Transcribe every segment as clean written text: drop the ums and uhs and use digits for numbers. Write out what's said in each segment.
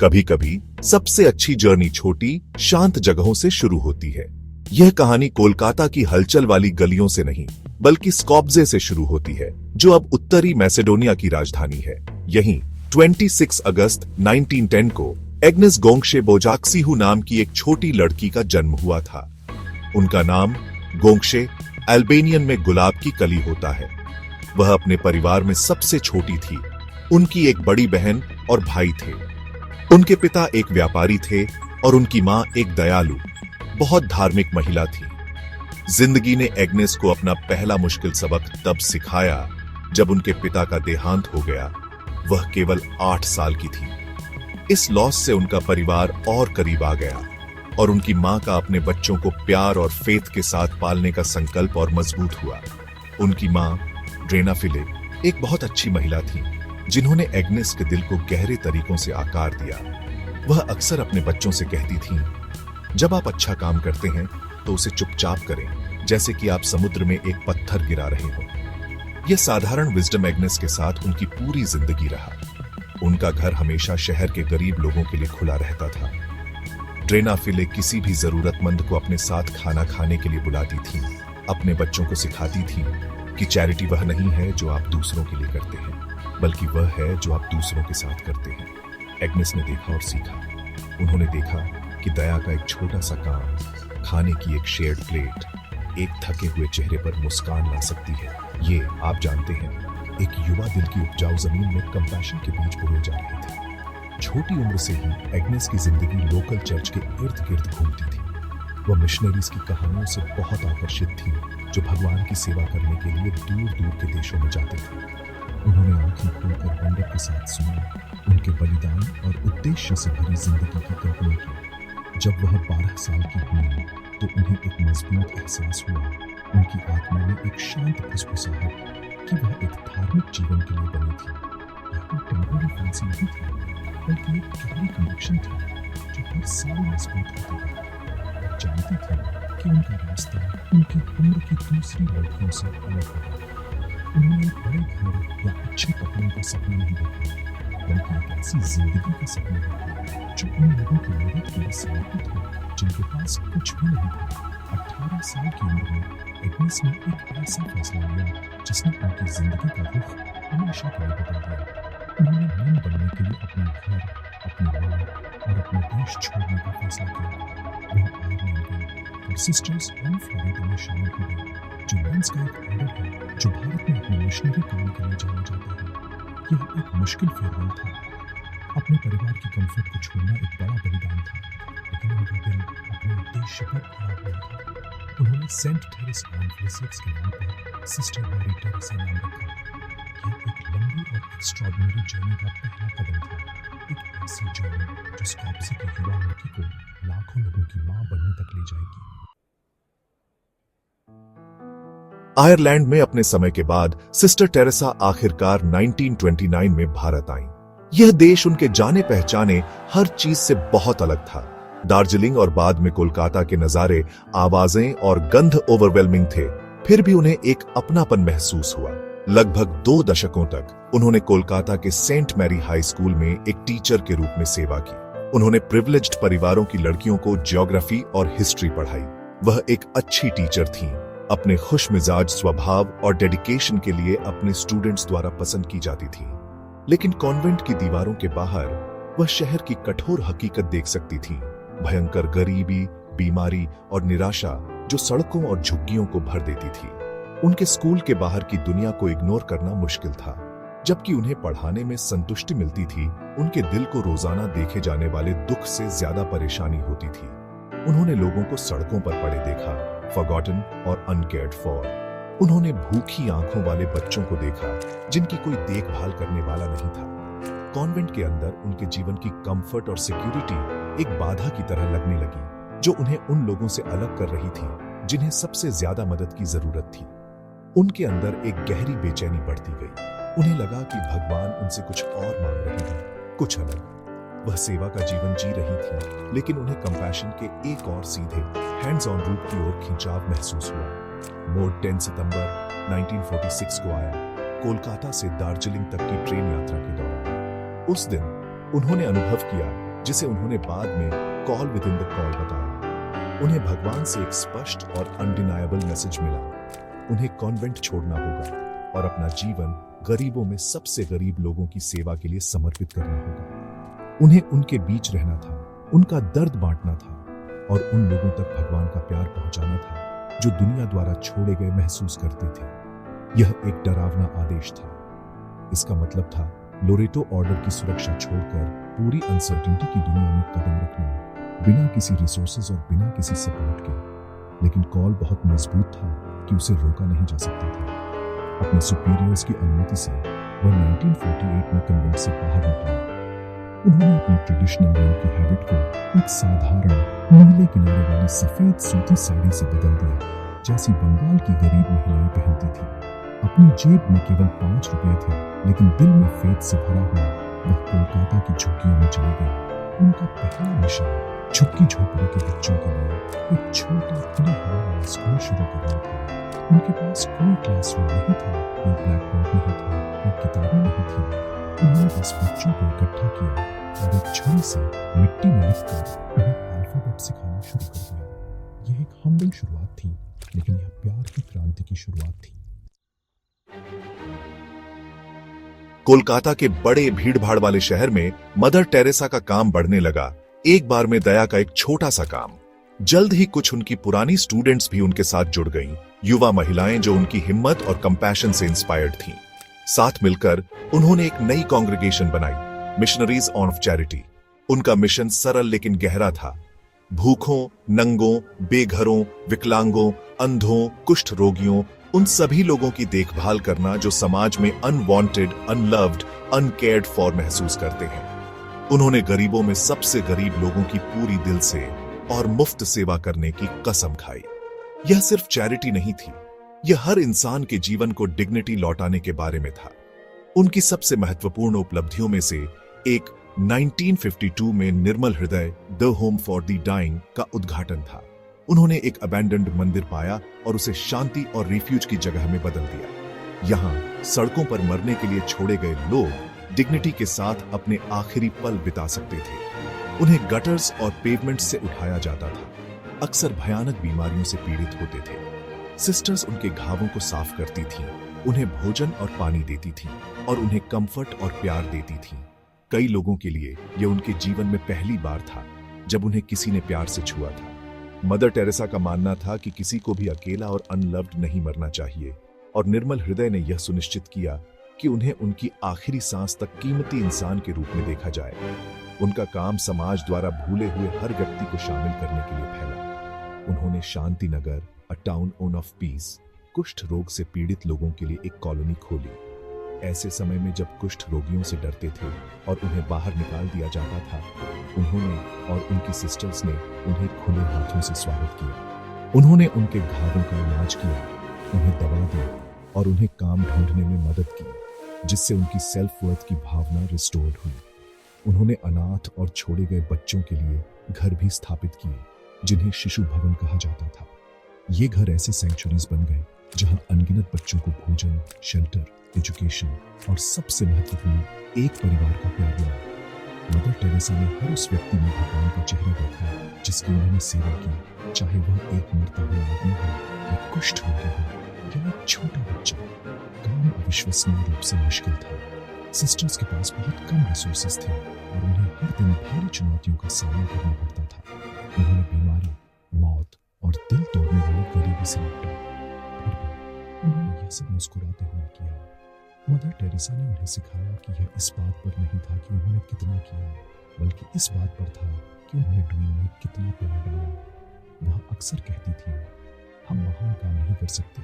कभी कभी सबसे अच्छी जर्नी छोटी शांत जगहों से शुरू होती है। यह कहानी कोलकाता की हलचल वाली गलियों से नहीं बल्कि स्कॉप्जे से शुरू होती है, जो अब उत्तरी मैसेडोनिया की राजधानी है। यहीं 26 अगस्त 1910 को एग्नेस गोंगशे बोजाक्सीहू नाम की एक छोटी लड़की का जन्म हुआ था। उनका नाम गोंगशे अल्बेनियन में गुलाब की कली होता है। वह अपने परिवार में सबसे छोटी थी। उनकी एक बड़ी बहन और भाई थे। उनके पिता एक व्यापारी थे और उनकी मां एक दयालु, बहुत धार्मिक महिला थी। जिंदगी ने एग्नेस को अपना पहला मुश्किल सबक तब सिखाया जब उनके पिता का देहांत हो गया। वह केवल 8 साल की थी। इस लॉस से उनका परिवार और करीब आ गया और उनकी मां का अपने बच्चों को प्यार और फेथ के साथ पालने का संकल्प और मजबूत हुआ। उनकी मां ड्रेना फिलिप एक बहुत अच्छी महिला थी, जिन्होंने एग्नेस के दिल को गहरे तरीकों से आकार दिया। वह अक्सर अपने बच्चों से कहती थीं, जब आप अच्छा काम करते हैं तो उसे चुपचाप करें, जैसे कि आप समुद्र में एक पत्थर गिरा रहे हो। यह साधारण विजडम एग्नेस के साथ उनकी पूरी जिंदगी रहा। उनका घर हमेशा शहर के गरीब लोगों के लिए खुला रहता था। ड्रेना फिलिप किसी भी जरूरतमंद को अपने साथ खाना खाने के लिए बुलाती थी। अपने बच्चों को सिखाती थी कि चैरिटी वह नहीं है जो आप दूसरों के लिए करते हैं, बल्कि वह है जो आप दूसरों के साथ करते हैं। एग्नेस ने देखा और सीखा। उन्होंने देखा कि दया का एक छोटा सा काम, खाने की एक शेयर्ड प्लेट, एक थके हुए चेहरे पर मुस्कान ला सकती है। ये आप जानते हैं, एक युवा दिल की उपजाऊ जमीन में कंपैशन के बीज बोए जा रहे थे। छोटी उम्र से ही एग्नेस की जिंदगी लोकल चर्च के इर्द गिर्द घूमती थी। वह मिशनरीज की कहानियों से बहुत आकर्षित थी, जो भगवान की सेवा करने के लिए दूर दूर के देशों में जाते थे। उन्होंने आंखें खोलकर वंडर के साथ सुना, उनके बलिदान और उद्देश्य से भरी जिंदगी की कल्पना की। जब वह 12 साल की हुई तो उन्हें एक मजबूत एहसास हुआ। उनकी आत्मा में एक शांत फुसफुसाहट कि वह एक धार्मिक जीवन के लिए बनी थी। यह कोई टेम्पररी फैंसी नहीं थी, बल्कि एक गहरी कनेक्शन था जो हर साल मजबूत होता था। वह जानती थी कि उनका रास्ता उनकी उम्र की दूसरी लड़कियों से अलग होगा। उन्होंने एक बड़े घर या अच्छे कपड़ों का सपना नहीं देखा, बल्कि एक ऐसी जिंदगी का सपना देखा जो उन लोगों की मदद के लिए समर्पित हो जिनके पास कुछ भी नहीं था। 18 साल की उम्र में एग्नेस ने एक ऐसा फैसला लिया जिसने उनकी जिंदगी का रुख हमेशा के लिए बदल दिया। उन्होंने नन बनने के लिए अपना घर, अपनी मां और अपना देश छोड़ने का फैसला किया। वह आयरलैंड गई और सिस्टर्स ऑन फ्लोरिडा में शामिल हो गई, जो नन्स का एक ऑर्डर है जो भारत में अपने मिशनरी काम के लिए जाना जाता है। यह एक मुश्किल फेयरवेल था। अपने परिवार की कंफर्ट को छोड़ना एक बड़ा बलिदान था, लेकिन उनका दिल अपने उद्देश्य पर अड़ा हुआ था। उन्होंने सेंट थेरेसा ऑफ लिसियस के नाम पर सिस्टर मैरी टेरेसा नाम रखा। यह एक लंबी और एक्स्ट्रॉर्डिनरी जर्नी का पहला कदम था, एक ऐसी जर्नी जो स्कॉप्जे की युवा लड़की को लाखों लोगों की मां बनने तक ले जाएगी। आयरलैंड में अपने समय के बाद सिस्टर टेरेसा आखिरकार 1929 में भारत आईं। यह देश उनके जाने पहचाने हर चीज से बहुत अलग था। दार्जिलिंग और बाद में कोलकाता के नजारे, आवाजें और गंध ओवरवेलमिंग थे, फिर भी उन्हें एक अपनापन महसूस हुआ। लगभग 2 दशकों तक उन्होंने कोलकाता के सेंट मैरी हाई स्कूल में एक टीचर के रूप में सेवा की। उन्होंने प्रिविलेज्ड परिवारों की लड़कियों को ज्योग्राफी और हिस्ट्री पढ़ाई। वह एक अच्छी टीचर थीं। अपने खुशमिजाज स्वभाव और डेडिकेशन के लिए अपने स्टूडेंट्स द्वारा पसंद की जाती थी। लेकिन कॉन्वेंट की दीवारों के बाहर वह शहर की कठोर हकीकत देख सकती थी। भयंकर गरीबी, बीमारी और निराशा जो सड़कों और झुग्गियों को भर देती थी। उनके स्कूल के बाहर की दुनिया को इग्नोर करना मुश्किल था। जबकि उन्हें पढ़ाने में संतुष्टि मिलती थी, उनके दिल को रोजाना देखे जाने वाले दुख से ज्यादा परेशानी होती थी। उन्होंने लोगों को सड़कों पर पड़े देखा, फॉरगॉटन और अनकेयर्ड फॉर। उन्होंने भूखी आंखों वाले बच्चों को देखा जिनकी कोई देखभाल करने वाला नहीं था। कॉन्वेंट के अंदर उनके जीवन की कंफर्ट और सिक्योरिटी एक बाधा की तरह लगने लगी, जो उन्हें उन लोगों से अलग कर रही थी जिन्हें सबसे ज्यादा मदद की जरूरत थी। उनके अंदर एक गहरी बेचैनी बढ़ती गई। उन्हें लगा कि भगवान उनसे कुछ और मांग रहे हैं, कुछ अलग। वह सेवा का जीवन जी रही थी, लेकिन उन्हें कंपैशन के एक और सीधे हैंड्स ऑन रूट की ओर खिंचाव महसूस हुआ। मोड 10 सितंबर 1946 को आया, कोलकाता से दार्जिलिंग तक की ट्रेन यात्रा के दौरान। उस दिन उन्होंने अनुभव किया जिसे उन्होंने बाद में call with in the call बताया। उन्हें भगवान से एक स्पष्ट और अनडिनायबल मैसेज मिला। उन्हें कॉन्वेंट छोड़ना होगा और अपना जीवन गरीबों में सबसे गरीब लोगों की सेवा के लिए समर्पित करना होगा। उन्हें उनके बीच रहना था, उनका दर्द बांटना था और उन लोगों तक भगवान का प्यार पहुंचाना था जो दुनिया द्वारा छोड़े गए महसूस करते थे। यह एक डरावना आदेश था। इसका मतलब था लोरेटो ऑर्डर की सुरक्षा छोड़कर पूरी अनसर्टेनिटी की दुनिया में कदम रखना, बिना किसी रिसोर्सेज और बिना किसी सपोर्ट के। लेकिन कॉल बहुत मजबूत था कि उसे रोका नहीं जा सकता था। अपने सुपीरियर्स की अनुमति से वह 1948 में कन्वेंट से बाहर निकला। उन्होंने अपनी ट्रेडिशनल रंग की हैबिट को एक साधारण नीले किनारे वाली सफेद सूती साड़ी से बदल दिया, जैसी बंगाल की गरीब महिलाएं पहनती थी। अपनी जेब में केवल 5 रुपए थे, लेकिन दिल में फेथ से भरा हुआ वह कोलकाता की झुग्गियों में चली गई। उनका पहला मिशन झुग्गी झोपड़ी के बच्चों के लिए एक छोटा खुली हवा वाला स्कूल शुरू करना था। उनके पास कोई क्लासरूम नहीं था, कोई ब्लैक बोर्ड नहीं था, कोई किताबें नहीं थी। उन्होंने बस बच्चों को इकट्ठा किया और एक छड़ी से मिट्टी में लिखकर उन्हें अल्फाबेट सिखाना शुरू कर दिया। यह एक हम्बल शुरुआत थी, लेकिन यह प्यार की क्रांति की शुरुआत थी। कोलकाता के बड़े भीड़भाड़ वाले शहर में मदर टेरेसा का काम बढ़ने लगा। एक बार में दया का एक छोटा सा काम। जल्द ही कुछ उनकी पुरानी स्टूडेंट्स भी उनके साथ जुड़ गईं, युवा महिलाएं जो उनकी हिम्मत और कंपैशन से इंस्पायर्ड थीं। साथ मिलकर उन्होंने एक नई कांग्रेगेशन बनाई, मिशनरीज ऑफ चैरिटी। उनका मिशन सरल लेकिन गहरा था। भूखों, नंगों, बेघरों, विकलांगों, अंधों, कुष्ठ रोगियों, उन सभी लोगों की देखभाल करना जो समाज में अनवांटेड, अनलव्ड, अनकेयर्ड फॉर महसूस करते हैं। उन्होंने गरीबों में सबसे गरीब लोगों की पूरी दिल से और मुफ्त सेवा करने की कसम खाई। यह सिर्फ चैरिटी नहीं थी, यह हर इंसान के जीवन को डिग्निटी लौटाने के बारे में था। उनकी सबसे महत्वपूर्ण उपलब्धियों में से एक 1952 में Nirmal Hriday the home for the dying का उद्घाटन था। उन्होंने एक अबैंडन्ड मंदिर पाया और उसे शांति और रिफ्यूज की जगह में बदल दिया। यहाँ सड़कों पर मरने के लिए छोड़े गए लोग डिग्निटी के साथ अपने आखिरी पल बिता सकते थे। उन्हें गटर्स और पेवमेंट से उठाया जाता था। अक्सर भयानक बीमारियों से पीड़ित होते थे। सिस्टर्स उनके घावों को साफ करती थीं, उन्हें भोजन और पानी देती थीं और उन्हें कंफर्ट और प्यार देती थीं। कई लोगों के लिए यह उनके जीवन में पहली बार था जब उन्हें किसी ने प्यार से छुआ था। मदर टेरेसा का मानना था कि किसी को भी अकेला और अनलव्ड नहीं मरना चाहिए, और निर्मल हृदय ने यह सुनिश्चित किया कि उन्हें उनकी आखिरी सांस तक कीमती इंसान के रूप में देखा जाए। उनका काम समाज द्वारा भूले हुए हर व्यक्ति को शामिल करने के लिए फैला। उन्होंने Shanti Nagar, a town on of peace, कुष्ठ रोग से पीड़ित लोगों के लिए एक कॉलोनी खोली। ऐसे समय में जब कुष्ठ रोगियों से डरते थे और उन्हें बाहर निकाल दिया जाता था, उन्होंने और उनकी सिस्टर्स ने उन्हें खुले हाथों से स्वागत किया। उन्होंने उनके घावों का इलाज किया, उन्हें दवा दी और उन्हें काम ढूंढने में मदद की, जिससे उनकी सेल्फ वर्थ की भावना रिस्टोर्ड हुई। उन्होंने अनाथ और छोड़े गए बच्चों के लिए घर भी स्थापित किए, जिन्हें शिशु भवन कहा जाता था। ये घर ऐसे सैंक्चुरीज बन गए जहां अनगिनत बच्चों को भोजन, शेल्टर, एजुकेशन और सबसे महत्वपूर्ण एक परिवार का प्यार मिला। मदर टेरेसा ने हर उस व्यक्ति में भगवान का चेहरा देखा जिसकी उन्होंने सेवा की, चाहे वह एक मरता हुआ आदमी हो, एक कुष्ठ रोगी हो या एक छोटा बच्चा। काम अविश्वसनीय रूप से मुश्किल था। सिस्टर्स के पास बहुत कम रिसोर्सेज थे और उन्हें हर दिन भारी चुनौतियों का सामना करना पड़ता था। उन्होंने बीमारी, मौत और दिल तोड़ने वाली गरीबी से निपटा। फिर भी उन्होंने यह सब मुस्कुराते हुए किया। मदर टेरेसा ने उन्हें सिखाया कि यह इस बात पर नहीं था कि उन्होंने कितना किया, बल्कि इस बात पर था कि उन्होंने दुनिया में कितना प्यार डाला। वह अक्सर कहती थी, हम महान काम नहीं कर सकते,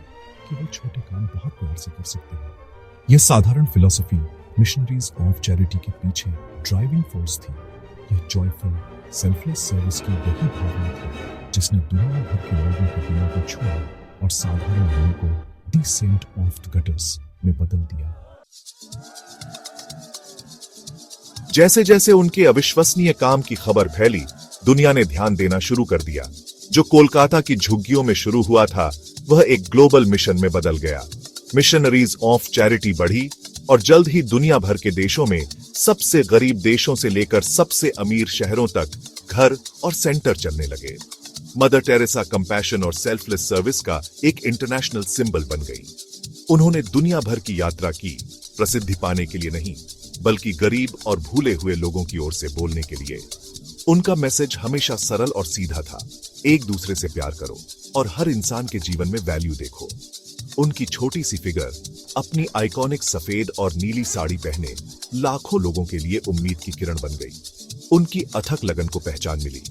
केवल छोटे काम बहुत प्यार से कर सकते हैं। यह साधारण फिलॉसफी मिशनरीज ऑफ चैरिटी के पीछे ड्राइविंग फोर्स थी। यह जॉयफुल, सेल्फलेस सर्विस की वही भावना थी जिसने दुनिया भर के लोगों के दिलों को छुआ और साधारण लोगों को दी सेंट ऑफ द गटर्स में बदल दिया। जैसे जैसे उनके अविश्वसनीय काम की खबर फैली, दुनिया ने ध्यान देना शुरू कर दिया। जो कोलकाता की झुग्गियों में शुरू हुआ था, वह एक ग्लोबल मिशन में बदल गया। मिशनरीज ऑफ चैरिटी बढ़ी, और जल्द ही दुनिया भर के देशों में सबसे गरीब देशों से लेकर सबसे अमीर शहरों तक घर और सेंटर चलने लगे। मदर टेरेसा कंपैशन और सेल्फलेस सर्विस का एक इंटरनेशनल सिंबल बन गई। उन्होंने दुनिया भर की यात्रा की, प्रसिद्धि पाने के लिए नहीं, बल्कि गरीब और भूले हुए लोगों की ओर से बोलने के लिए। उनका मैसेज हमेशा सरल और सीधा था, एक दूसरे से प्यार करो और हर इंसान के जीवन में वैल्यू देखो। उनकी छोटी सी फिगर अपनी आइकॉनिक सफेद और नीली साड़ी पहने लाखों लोगों के लिए उम्मीद की किरण बन गई। उनकी अथक लगन को पहचान मिली।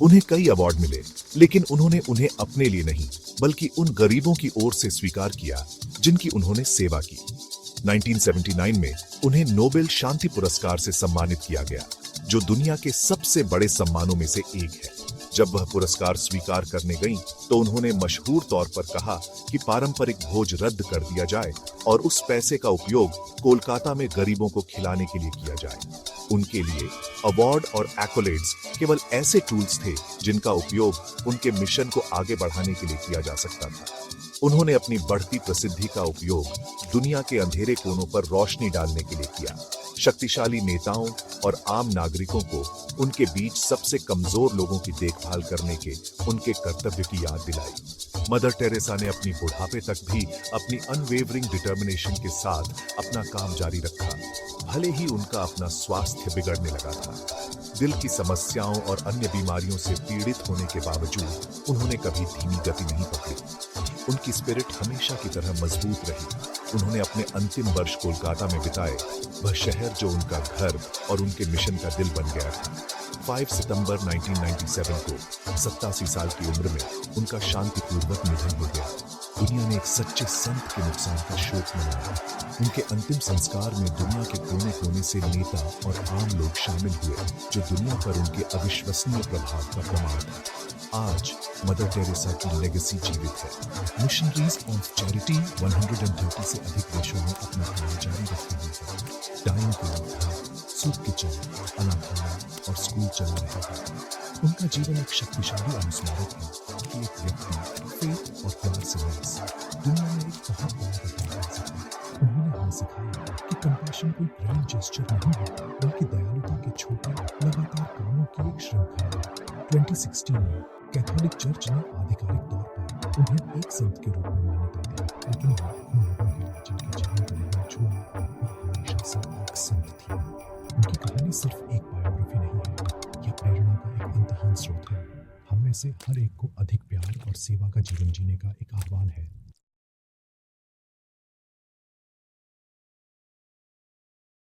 उन्हें कई अवार्ड मिले, लेकिन उन्होंने उन्हें अपने लिए नहीं, बल्कि उन गरीबों की ओर से स्वीकार किया जिनकी उन्होंने सेवा की। 1979 में उन्हें नोबेल शांति पुरस्कार से सम्मानित किया गया, जो दुनिया के सबसे बड़े सम्मानों में से एक है। जब वह पुरस्कार स्वीकार करने गईं, तो उन्होंने मशहूर तौर पर कहा कि पारंपरिक भोज रद्द कर दिया जाए और उस पैसे का उपयोग कोलकाता में गरीबों को खिलाने के लिए किया जाए। उनके लिए अवार्ड और एक्कोलेड्स केवल ऐसे टूल्स थे जिनका उपयोग उनके मिशन को आगे बढ़ाने के लिए किया जा सकता था। उन्होंने अपनी बढ़ती प्रसिद्धि का उपयोग दुनिया के अंधेरे कोनों पर रोशनी डालने के लिए किया। शक्तिशाली नेताओं और आम नागरिकों को उनके बीच सबसे कमजोर लोगों की देखभाल करने के उनके कर्तव्य की याद दिलाई। मदर टेरेसा ने अपनी बुढ़ापे तक भी अपनी अनवेवरिंग डिटर्मिनेशन के साथ अपना काम जारी रखा, भले ही उनका अपना स्वास्थ्य बिगड़ने लगा था। दिल की समस्याओं और अन्य बीमारियों से पीड़ित होने के बावजूद उन्होंने कभी धीमी गति नहीं पकड़ी। उनकी स्पिरिट हमेशा की तरह मजबूत रही। उन्होंने अपने अंतिम वर्ष कोलकाता में बिताए, वह शहर जो उनका घर और उनके मिशन का दिल बन गया था। 5 सितंबर 1997 को 87 साल की उम्र में उनका शांतिपूर्वक निधन हो गया। दुनिया ने एक सच्चे संत के नुकसान का शोक मनाया। उनके अंतिम संस्कार में दुनिया के कोने कोने से नेता और आम लोग शामिल हुए, जो दुनिया पर उनके अविश्वसनीय प्रभाव का प्रमाण था। आज मदर टेरेसा की लेगेसी जीवित है। मिशनरीज ऑफ चैरिटी 130 से अधिक देशों में अपना काम जारी रखते हुए डाइंग के उद्धार, सूप किचन, अनाथालय और स्कूल चला रहे हैं। उनका जीवन एक शक्तिशाली अनुस्मारक है कि एक व्यक्ति फेथ और प्यार से लैस दुनिया में एक बहुत बड़ा बदलाव ला सकता है। उन्होंने हमें सिखाया कि कंपैशन कोई ग्रैंड जेस्चर नहीं है, बल्कि दयालुता के छोटे लगातार कामों की एक श्रृंखला है। 2016 में कैथोलिक चर्च ने आधिकारिक तौर पर उन्हें एक संत के रूप में मान्यता दी, लेकिन वह उन लोगों के लिए जिनके जीवन को उन्होंने छुआ और हमेशा से एक संत थी। उनकी कहानी सिर्फ एक बायोग्राफी नहीं है, यह प्रेरणा का एक अंतहीन स्रोत है। हम में से हर एक को अधिक प्यार और सेवा का जीवन जीने का एक आह्वान है।